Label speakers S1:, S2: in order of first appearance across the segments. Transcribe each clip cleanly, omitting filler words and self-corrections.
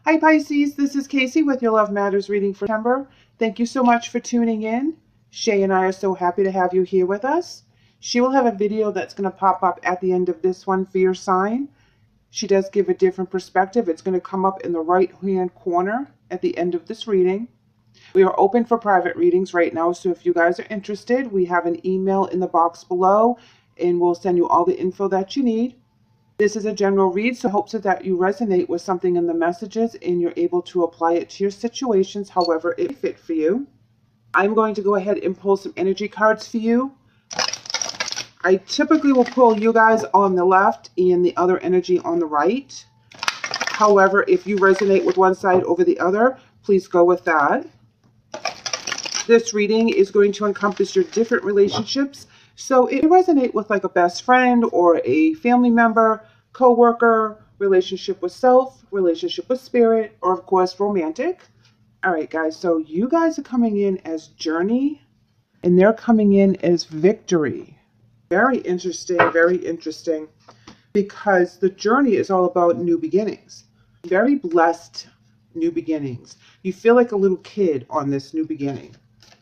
S1: Hi Pisces, this is Casey with your Love Matters reading for September. Thank you so much for tuning in. Shay and I are so happy to have you here with us. She will have a video that's going to pop up at the end of this one for your sign. She does give a different perspective. It's going to come up in the right hand corner at the end of this reading. We are open for private readings right now, so if you guys are interested, we have an email in the box below and we'll send you all the info that you need. This is a general read, so hopes that you resonate with something in the messages and you're able to apply it to your situations however it fit for you. I'm going to go ahead and pull some energy cards for you. I typically will pull you guys on the left and the other energy on the right. However, if you resonate with one side over the other, please go with that. This reading is going to encompass your different relationships. So if you resonate with like a best friend or a family member, co-worker, relationship with self, relationship with spirit, or of course romantic. All right, guys, so you guys are coming in as journey and they're coming in as victory. Very interesting because the journey is all about new beginnings. Very blessed new beginnings. You feel like a little kid on this new beginning.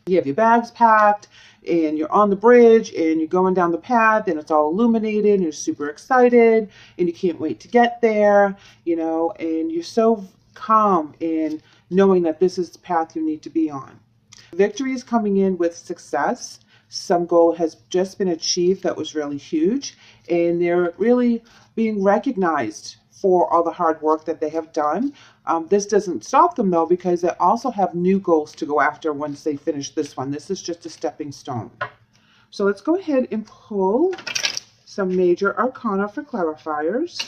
S1: You have your bags packed and you're on the bridge and you're going down the path and it's all illuminated and you're super excited and you can't wait to get there, you know, and you're so calm in knowing that this is the path you need to be on. Victory is coming in with success. Some goal has just been achieved that was really huge and they're really being recognized for all the hard work that they have done. This doesn't stop them though, because they also have new goals to go after once they finish this one. This is just a stepping stone. So let's go ahead and pull some major arcana for clarifiers.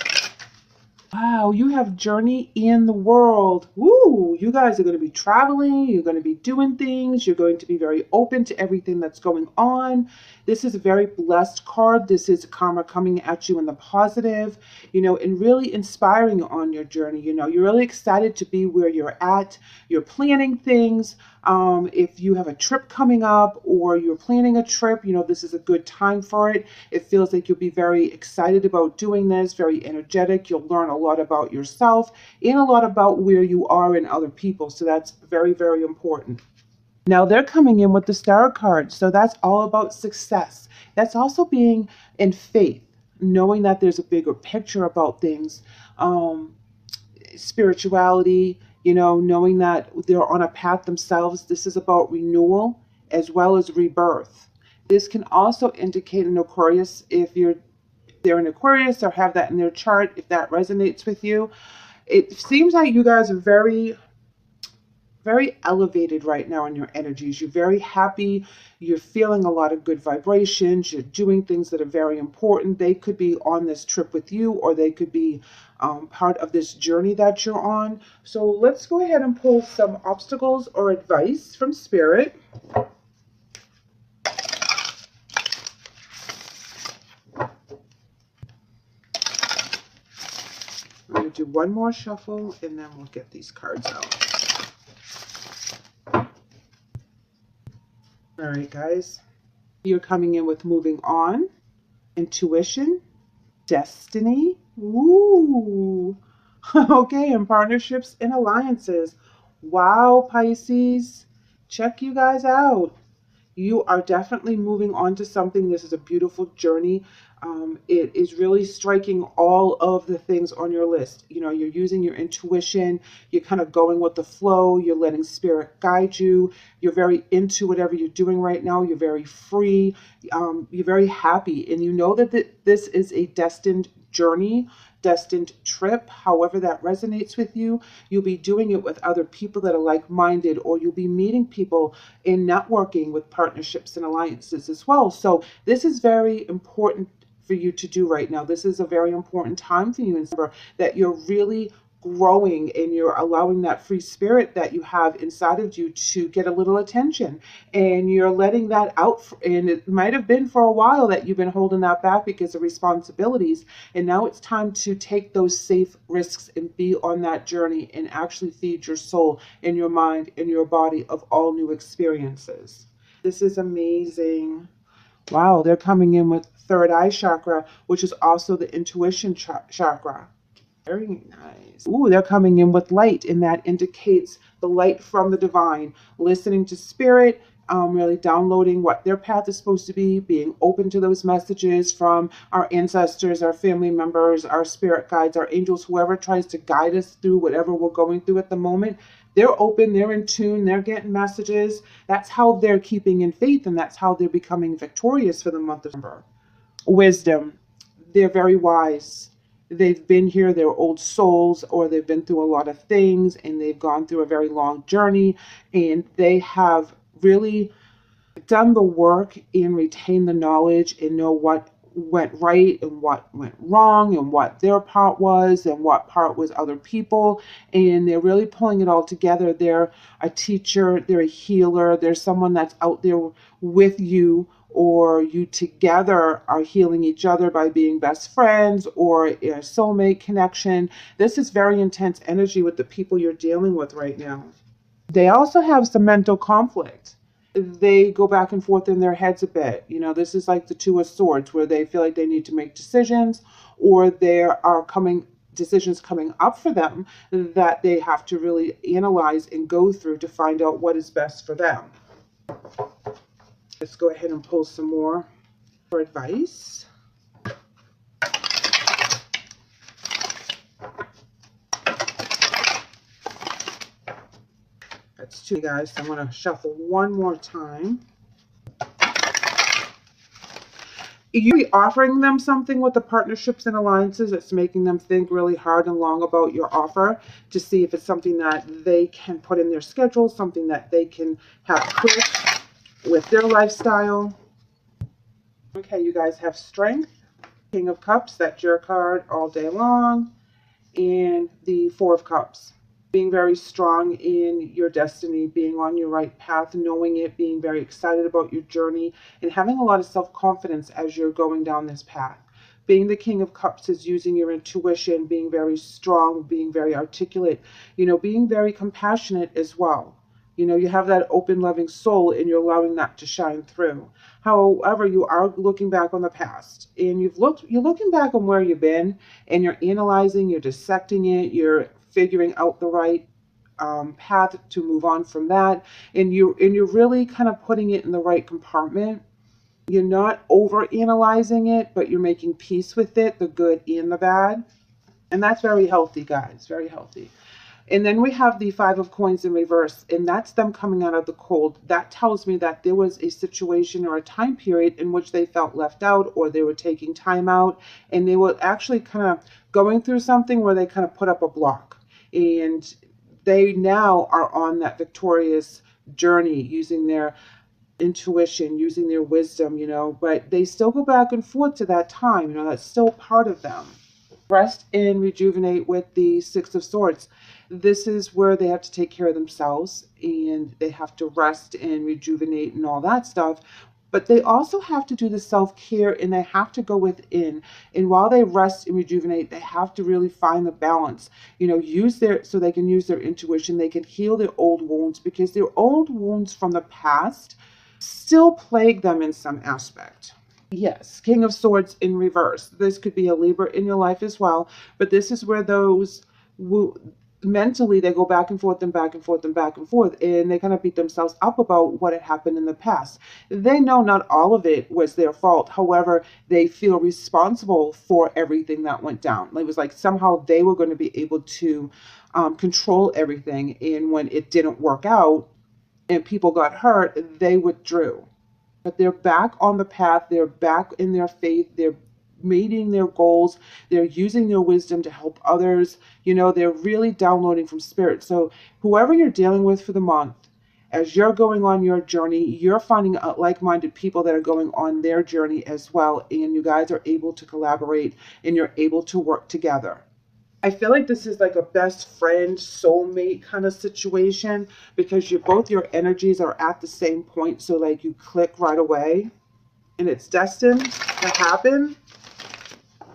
S1: Wow, you have journey in the world. Woo, you guys are going to be traveling. You're going to be doing things. You're going to be very open to everything that's going on. This is a very blessed card. This is karma coming at you in the positive, you know, and really inspiring you on your journey. You know, you're really excited to be where you're at. You're planning things. If you have a trip coming up or you're planning a trip, you know, this is a good time for it. It feels like you'll be very excited about doing this, very energetic. You'll learn a lot about yourself and a lot about where you are and other people. So that's very, very important. Now they're coming in with the star card. So that's all about success. That's also being in faith, knowing that there's a bigger picture about things, spirituality, you know, knowing that they're on a path themselves. This is about renewal as well as rebirth. This can also indicate an Aquarius if they're an Aquarius or have that in their chart, if that resonates with you. It seems like you guys are very elevated right now in your energies. You're very happy. You're feeling a lot of good vibrations. You're doing things that are very important. They could be on this trip with you, or they could be part of this journey that you're on. So let's go ahead and pull some obstacles or advice from Spirit. I'm going to do one more shuffle and then we'll get these cards out. All right, guys. You're coming in with moving on, intuition, destiny. Ooh. Okay, and partnerships and alliances. Wow, Pisces. Check you guys out. You are definitely moving on to something. This is a beautiful journey. It is really striking all of the things on your list. You know, you're using your intuition. You're kind of going with the flow. You're letting spirit guide you. You're very into whatever you're doing right now. You're very free. You're very happy. And you know that this is a destined journey, destined trip. However that resonates with you, you'll be doing it with other people that are like-minded, or you'll be meeting people in networking with partnerships and alliances as well. So this is very important for you to do right now. This is a very important time for you, and remember that you're really growing and you're allowing that free spirit that you have inside of you to get a little attention, and you're letting that out. And it might have been for a while that you've been holding that back because of responsibilities, and now it's time to take those safe risks and be on that journey and actually feed your soul and your mind and your body of all new experiences. This is amazing. Wow, they're coming in with third eye chakra, which is also the intuition chakra. Very nice. Ooh, they're coming in with light, and that indicates the light from the divine. Listening to spirit, really downloading what their path is supposed to be, being open to those messages from our ancestors, our family members, our spirit guides, our angels, whoever tries to guide us through whatever we're going through at the moment. They're open, they're in tune, they're getting messages. That's how they're keeping in faith, and that's how they're becoming victorious for the month of December. Wisdom. They're very wise. They've been here, they're old souls, or they've been through a lot of things, and they've gone through a very long journey, and they have really done the work and retained the knowledge and know what went right and what went wrong and what their part was and what part was other people, and they're really pulling it all together. They're a teacher, they're a healer, they're someone that's out there with you, or you together are healing each other by being best friends or a soulmate connection. This is very intense energy with the people you're dealing with right now. They also have some mental conflict. They go back and forth in their heads a bit. You know, this is like the Two of Swords, where they feel like they need to make decisions, or there are decisions coming up for them that they have to really analyze and go through to find out what is best for them. Let's go ahead and pull some more for advice. That's two, guys. So I'm going to shuffle one more time. You're offering them something with the partnerships and alliances that's making them think really hard and long about your offer to see if it's something that they can put in their schedule, something that they can have quick with their lifestyle. Okay, you guys have Strength, King of Cups, that's your card all day long, and the Four of Cups. Being very strong in your destiny, being on your right path, knowing it, being very excited about your journey, and having a lot of self-confidence as you're going down this path. Being the King of Cups is using your intuition, being very strong, being very articulate, you know, being very compassionate as well. You know, you have that open, loving soul, and you're allowing that to shine through. However, you are looking back on the past, and you're looking back on where you've been, and you're analyzing, you're dissecting it, you're figuring out the right path to move on from that, and you're really kind of putting it in the right compartment. You're not over analyzing it, but you're making peace with it, the good and the bad, and that's very healthy, guys. Very healthy. And then we have the Five of Coins in reverse, and that's them coming out of the cold. That tells me that there was a situation or a time period in which they felt left out, or they were taking time out, and they were actually kind of going through something where they kind of put up a block. And they now are on that victorious journey using their intuition, using their wisdom, you know, but they still go back and forth to that time, you know, that's still part of them. Rest and rejuvenate with the Six of Swords. This is where they have to take care of themselves, and they have to rest and rejuvenate and all that stuff. But they also have to do the self-care, and they have to go within. And while they rest and rejuvenate, they have to really find the balance. You know, so they can use their intuition. They can heal their old wounds, because their old wounds from the past still plague them in some aspect. Yes, King of Swords in reverse. This could be a Libra in your life as well, but this is where those mentally they go back and forth and back and forth and back and forth, and they kind of beat themselves up about what had happened in the past. They know not all of it was their fault. However, they feel responsible for everything that went down. It was like somehow they were going to be able to control everything, and when it didn't work out and people got hurt, they withdrew. But they're back on the path, they're back in their faith, they're meeting their goals, they're using their wisdom to help others. You know, they're really downloading from spirit. So whoever you're dealing with for the month, as you're going on your journey, you're finding like-minded people that are going on their journey as well, and you guys are able to collaborate and you're able to work together. I feel like this is like a best friend, soulmate kind of situation, because both your energies are at the same point. So like you click right away, and it's destined to happen,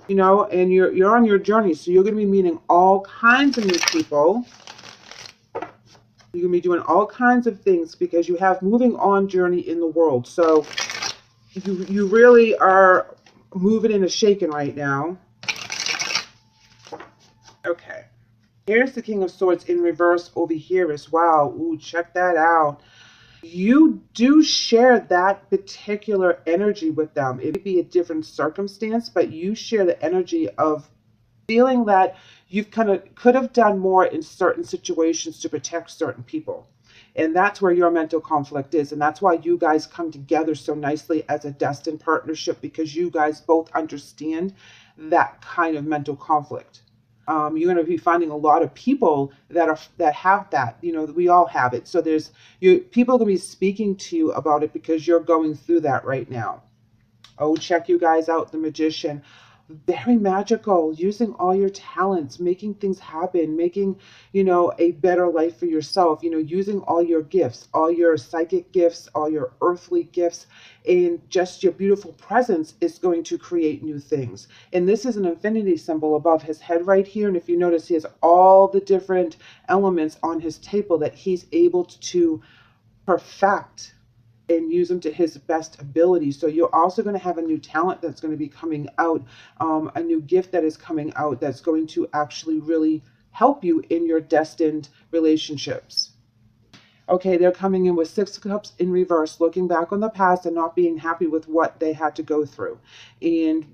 S1: you know, and you're on your journey. So you're going to be meeting all kinds of new people. You're going to be doing all kinds of things because you have moving on journey in the world. So you really are moving and shaking right now. Here's the King of Swords in reverse over here as well. Ooh, check that out. You do share that particular energy with them. It may be a different circumstance, but you share the energy of feeling that you've kind of could have done more in certain situations to protect certain people. And that's where your mental conflict is. And that's why you guys come together so nicely as a destined partnership, because you guys both understand that kind of mental conflict. You're going to be finding a lot of people that have that. You know, we all have it. So people are going to be speaking to you about it because you're going through that right now. Oh, check you guys out, the Magician. Very magical, using all your talents, making things happen, making, a better life for yourself, using all your gifts, all your psychic gifts, all your earthly gifts, and just your beautiful presence is going to create new things. And this is an infinity symbol above his head right here. And if you notice, he has all the different elements on his table that he's able to perfect and use them to his best ability. So you're also going to have a new talent that's going to be coming out, a new gift that is coming out that's going to actually really help you in your destined relationships. Okay, they're coming in with Six of Cups in reverse, looking back on the past and not being happy with what they had to go through. And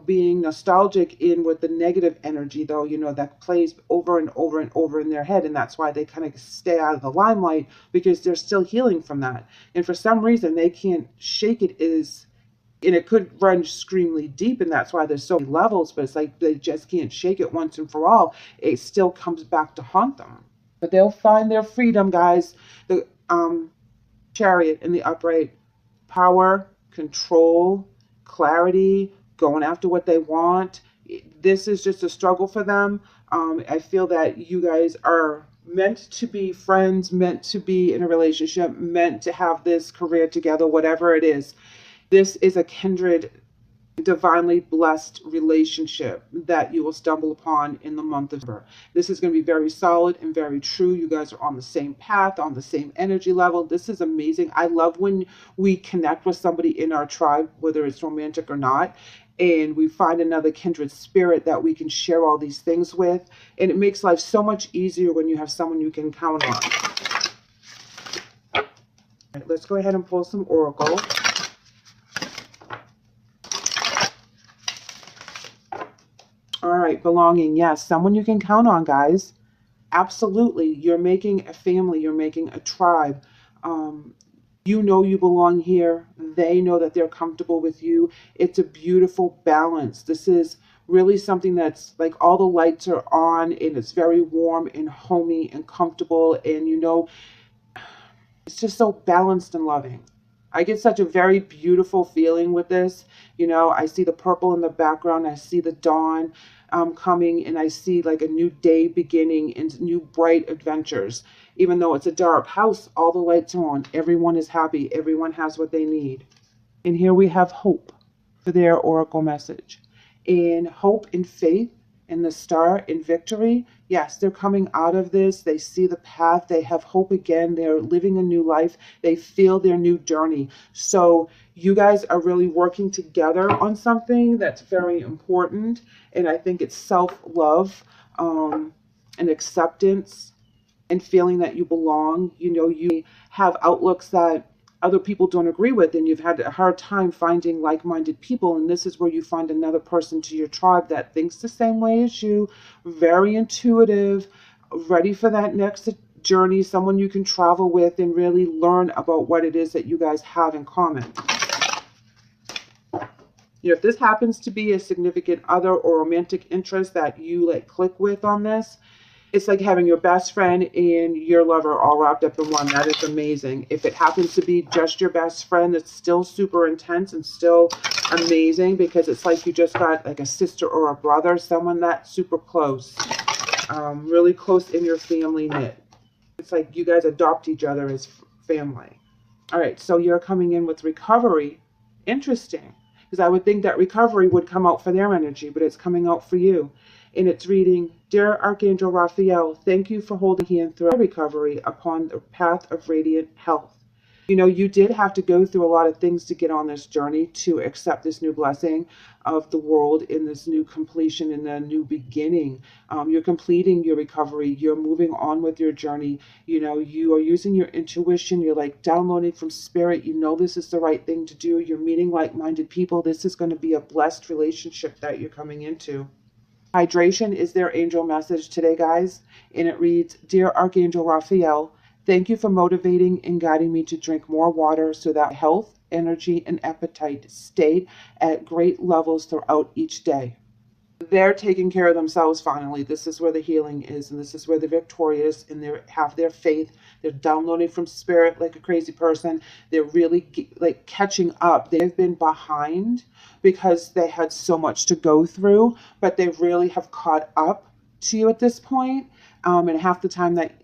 S1: being nostalgic in with the negative energy, though, that plays over and over and over in their head. And that's why they kind of stay out of the limelight, because they're still healing from that. And for some reason, they can't shake it and it could run extremely deep. And that's why there's so many levels, but it's like they just can't shake it once and for all. It still comes back to haunt them. But they'll find their freedom, guys. The Chariot in the upright. Power, control, clarity, going after what they want. This is just a struggle for them. I feel that you guys are meant to be friends, meant to be in a relationship, meant to have this career together, whatever it is. This is a kindred, divinely blessed relationship that you will stumble upon in the month of September. This is going to be very solid and very true. You guys are on the same path, on the same energy level. This is amazing. I love when we connect with somebody in our tribe, whether it's romantic or not, and we find another kindred spirit that we can share all these things with. And it makes life so much easier when you have someone you can count on. All right, let's go ahead and pull some oracle. All right, belonging. Yes, someone you can count on, guys. Absolutely. You're making a family. You're making a tribe. You know you belong here. They know that they're comfortable with you. It's a beautiful balance. This is really something that's like all the lights are on and it's very warm and homey and comfortable. And it's just so balanced and loving. I get such a very beautiful feeling with this. I see the purple in the background. I see the dawn coming, and I see like a new day beginning and new bright adventures. Even though it's a dark house, all the lights are on. Everyone is happy. Everyone has what they need. And here we have hope for their oracle message. And hope and faith and the star in victory. Yes, they're coming out of this. They see the path. They have hope again. They're living a new life. They feel their new journey. So you guys are really working together on something that's very important. And I think it's self-love and acceptance and feeling that you belong. You have outlooks that other people don't agree with, and you've had a hard time finding like-minded people, and this is where you find another person to your tribe that thinks the same way as you, very intuitive, ready for that next journey, someone you can travel with and really learn about what it is that you guys have in common. If this happens to be a significant other or romantic interest that you click with on this, it's like having your best friend and your lover all wrapped up in one. That is amazing. If it happens to be just your best friend, it's still super intense and still amazing, because it's like you just got like a sister or a brother, someone that's super close, really close in your family knit. It's like you guys adopt each other as family. All right, so you're coming in with recovery. Interesting, because I would think that recovery would come out for their energy, but it's coming out for you. And it's reading, Dear Archangel Raphael, thank you for holding hand through our recovery upon the path of radiant health. You know, you did have to go through a lot of things to get on this journey to accept this new blessing of the world in this new completion and the new beginning. You're completing your recovery. You're moving on with your journey. You know, you are using your intuition. You're like downloading from spirit. You know, this is the right thing to do. You're meeting like-minded people. This is going to be a blessed relationship that you're coming into. Hydration is their angel message today, guys, and it reads, Dear Archangel Raphael, thank you for motivating and guiding me to drink more water so that health, energy, and appetite stay at great levels throughout each day. They're taking care of themselves finally. This is where the healing is, and this is where they're victorious, and they have their faith. They're downloading from spirit like a crazy person. They're really like catching up. They've been behind because they had so much to go through, but they really have caught up to you at this point. And half the time that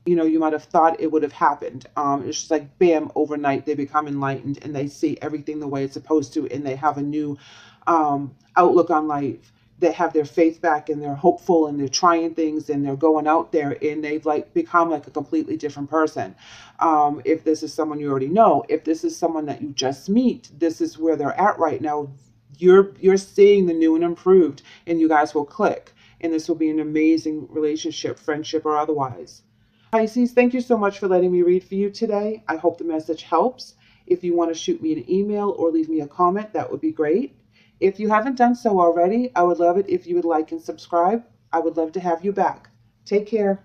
S1: you might have thought it would have happened. It's just like, bam, overnight, they become enlightened and they see everything the way it's supposed to, and they have a new outlook on life. They have their faith back, and they're hopeful, and they're trying things, and they're going out there, and they've like become like a completely different person. If this is someone you already know, if this is someone that you just meet, this is where they're at right now. You're seeing the new and improved, and you guys will click, and this will be an amazing relationship, friendship or otherwise. Pisces, thank you so much for letting me read for you today. I hope the message helps. If you want to shoot me an email or leave me a comment, that would be great. If you haven't done so already, I would love it if you would like and subscribe. I would love to have you back. Take care.